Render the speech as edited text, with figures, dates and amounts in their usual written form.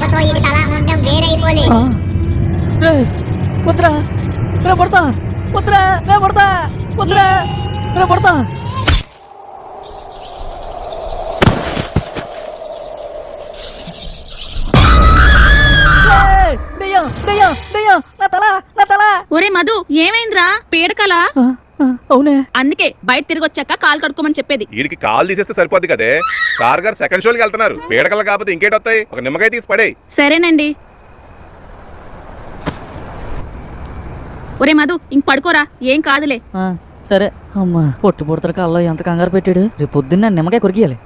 దెబ్బతో ఇది తల ముండం వేరైపోలే. వద్దురా రే పడతా, వద్దురా రే పడతా, వద్దురా రే పడతా. దెయ్యం దెయ్యం దెయ్యం, నా తల నా తల. ఒరే మధు, ఏమైందిరా? పీడకలా? అవునే, అందుకే బయట తిరిగి వచ్చాక కాలు కడుక్కోమని చెప్పేది. వీడికి కాల్ తీసేస్తే సరిపోద్ది కదే. సార్ గారు సెకండ్ షోకి వెళ్తున్నారు. పీడకలు కాకపోతే ఇంకేటి వస్తాయి? ఒక నిమ్మకాయ తీసి పడే. సరేనండి. ఒరే మధు, ఇంక పడుకోరా, ఏం కాదులే. సరే. అమ్మా పొట్టు పొడతల కల్లో ఎంత కంగారు పెట్టాడు. రేపు పొద్దున్న నిమ్మకాయ కొరికియాలి.